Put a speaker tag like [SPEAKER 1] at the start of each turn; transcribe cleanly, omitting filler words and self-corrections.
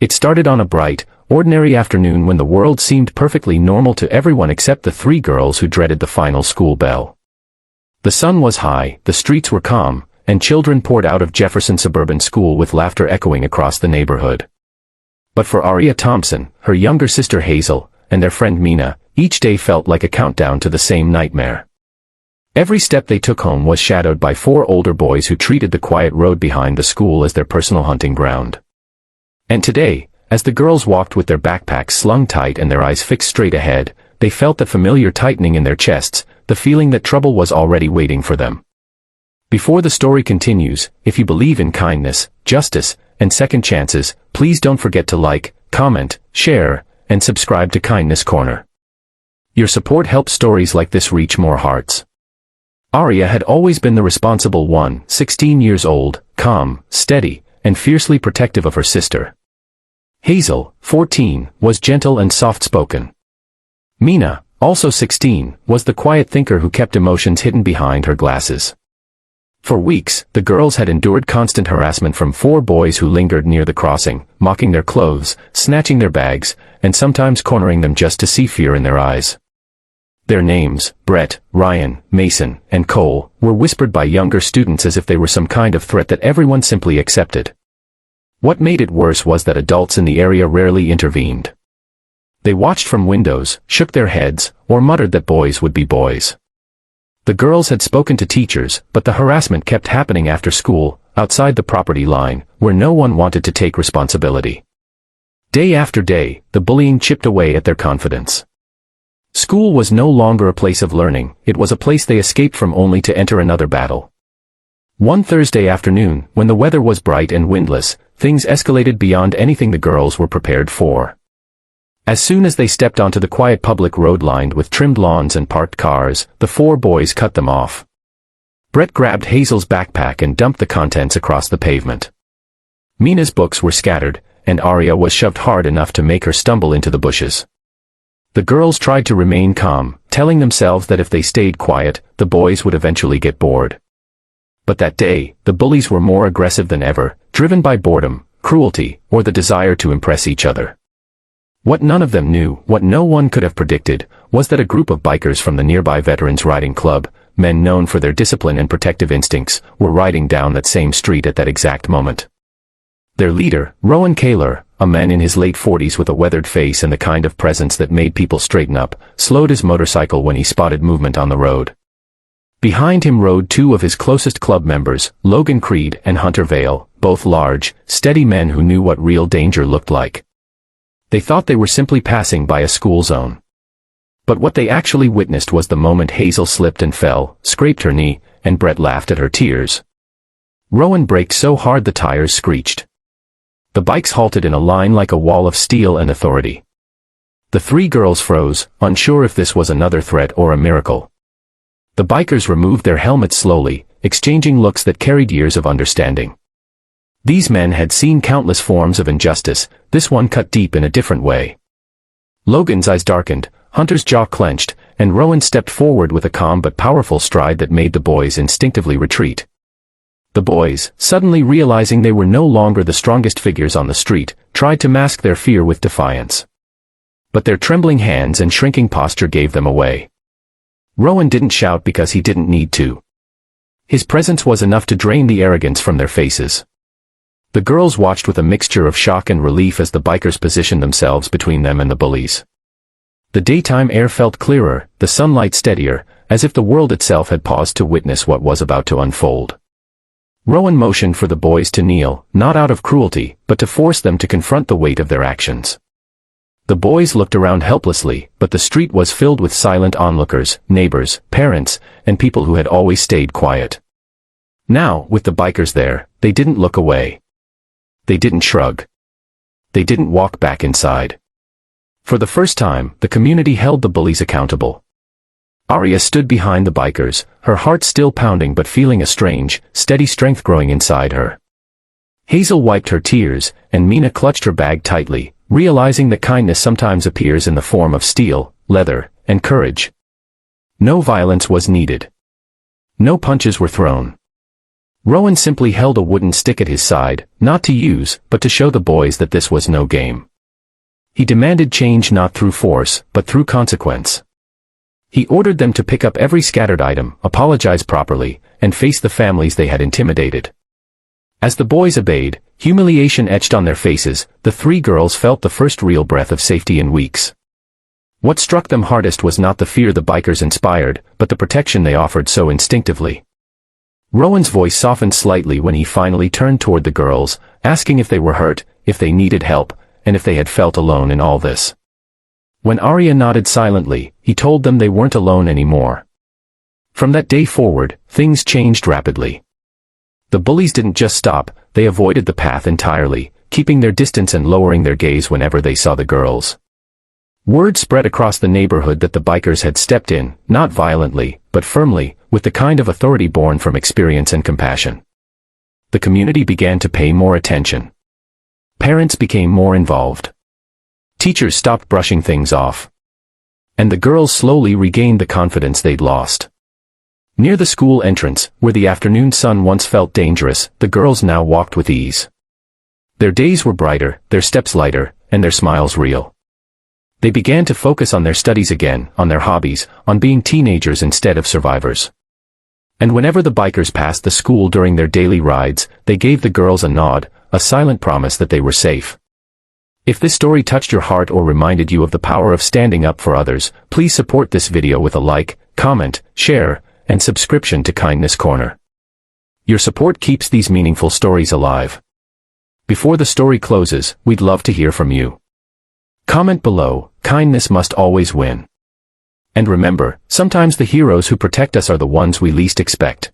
[SPEAKER 1] It started on a bright, ordinary afternoon when the world seemed perfectly normal to everyone except the three girls who dreaded the final school bell. The sun was high, the streets were calm, and children poured out of Jefferson Suburban School with laughter echoing across the neighborhood. But for Aria Thompson, her younger sister Hazel, and their friend Mina, each day felt like a countdown to the same nightmare. Every step they took home was shadowed by four older boys who treated the quiet road behind the school as their personal hunting ground. And today, as the girls walked with their backpacks slung tight and their eyes fixed straight ahead, they felt the familiar tightening in their chests, the feeling that trouble was already waiting for them. Before the story continues, if you believe in kindness, justice, and second chances, please don't forget to like, comment, share, and subscribe to Kindness Corner. Your support helps stories like this reach more hearts. Aria had always been the responsible one, 16 years old, calm, steady, and fiercely protective of her sister. Hazel, 14, was gentle and soft-spoken. Mina, also 16, was the quiet thinker who kept emotions hidden behind her glasses. For weeks, the girls had endured constant harassment from four boys who lingered near the crossing, mocking their clothes, snatching their bags, and sometimes cornering them just to see fear in their eyes. Their names, Brett, Ryan, Mason, and Cole, were whispered by younger students as if they were some kind of threat that everyone simply accepted. What made it worse was that adults in the area rarely intervened. They watched from windows, shook their heads, or muttered that boys would be boys. The girls had spoken to teachers, but the harassment kept happening after school, outside the property line, where no one wanted to take responsibility. Day after day, the bullying chipped away at their confidence. School was no longer a place of learning, it was a place they escaped from only to enter another battle. One Thursday afternoon, when the weather was bright and windless, things escalated beyond anything the girls were prepared for. As soon as they stepped onto the quiet public road lined with trimmed lawns and parked cars, the four boys cut them off. Brett grabbed Hazel's backpack and dumped the contents across the pavement. Mina's books were scattered, and Aria was shoved hard enough to make her stumble into the bushes. The girls tried to remain calm, telling themselves that if they stayed quiet, the boys would eventually get bored. But that day, the bullies were more aggressive than ever, driven by boredom, cruelty, or the desire to impress each other. What none of them knew, what no one could have predicted, was that a group of bikers from the nearby Veterans Riding Club, men known for their discipline and protective instincts, were riding down that same street at that exact moment. Their leader, Rowan Kaler, a man in his late 40s with a weathered face and the kind of presence that made people straighten up, slowed his motorcycle when he spotted movement on the road. Behind him rode two of his closest club members, Logan Creed and Hunter Vale, both large, steady men who knew what real danger looked like. They thought they were simply passing by a school zone. But what they actually witnessed was the moment Hazel slipped and fell, scraped her knee, and Brett laughed at her tears. Rowan braked so hard the tires screeched. The bikes halted in a line like a wall of steel and authority. The three girls froze, unsure if this was another threat or a miracle. The bikers removed their helmets slowly, exchanging looks that carried years of understanding. These men had seen countless forms of injustice, this one cut deep in a different way. Logan's eyes darkened, Hunter's jaw clenched, and Rowan stepped forward with a calm but powerful stride that made the boys instinctively retreat. The boys, suddenly realizing they were no longer the strongest figures on the street, tried to mask their fear with defiance. But their trembling hands and shrinking posture gave them away. Rowan didn't shout because he didn't need to. His presence was enough to drain the arrogance from their faces. The girls watched with a mixture of shock and relief as the bikers positioned themselves between them and the bullies. The daytime air felt clearer, the sunlight steadier, as if the world itself had paused to witness what was about to unfold. Rowan motioned for the boys to kneel, not out of cruelty, but to force them to confront the weight of their actions. The boys looked around helplessly, but the street was filled with silent onlookers, neighbors, parents, and people who had always stayed quiet. Now, with the bikers there, they didn't look away. They didn't shrug. They didn't walk back inside. For the first time, the community held the bullies accountable. Aria stood behind the bikers, her heart still pounding but feeling a strange, steady strength growing inside her. Hazel wiped her tears, and Mina clutched her bag tightly, realizing that kindness sometimes appears in the form of steel, leather, and courage. No violence was needed. No punches were thrown. Rowan simply held a wooden stick at his side, not to use, but to show the boys that this was no game. He demanded change not through force, but through consequence. He ordered them to pick up every scattered item, apologize properly, and face the families they had intimidated. As the boys obeyed, humiliation etched on their faces, the three girls felt the first real breath of safety in weeks. What struck them hardest was not the fear the bikers inspired, but the protection they offered so instinctively. Rowan's voice softened slightly when he finally turned toward the girls, asking if they were hurt, if they needed help, and if they had felt alone in all this. When Arya nodded silently, he told them they weren't alone anymore. From that day forward, things changed rapidly. The bullies didn't just stop, they avoided the path entirely, keeping their distance and lowering their gaze whenever they saw the girls. Word spread across the neighborhood that the bikers had stepped in, not violently, but firmly, with the kind of authority born from experience and compassion. The community began to pay more attention. Parents became more involved. Teachers stopped brushing things off. And the girls slowly regained the confidence they'd lost. Near the school entrance, where the afternoon sun once felt dangerous, the girls now walked with ease. Their days were brighter, their steps lighter, and their smiles real. They began to focus on their studies again, on their hobbies, on being teenagers instead of survivors. And whenever the bikers passed the school during their daily rides, they gave the girls a nod, a silent promise that they were safe. If this story touched your heart or reminded you of the power of standing up for others, please support this video with a like, comment, share, and subscription to Kindness Corner. Your support keeps these meaningful stories alive. Before the story closes, we'd love to hear from you. Comment below, kindness must always win. And remember, sometimes the heroes who protect us are the ones we least expect.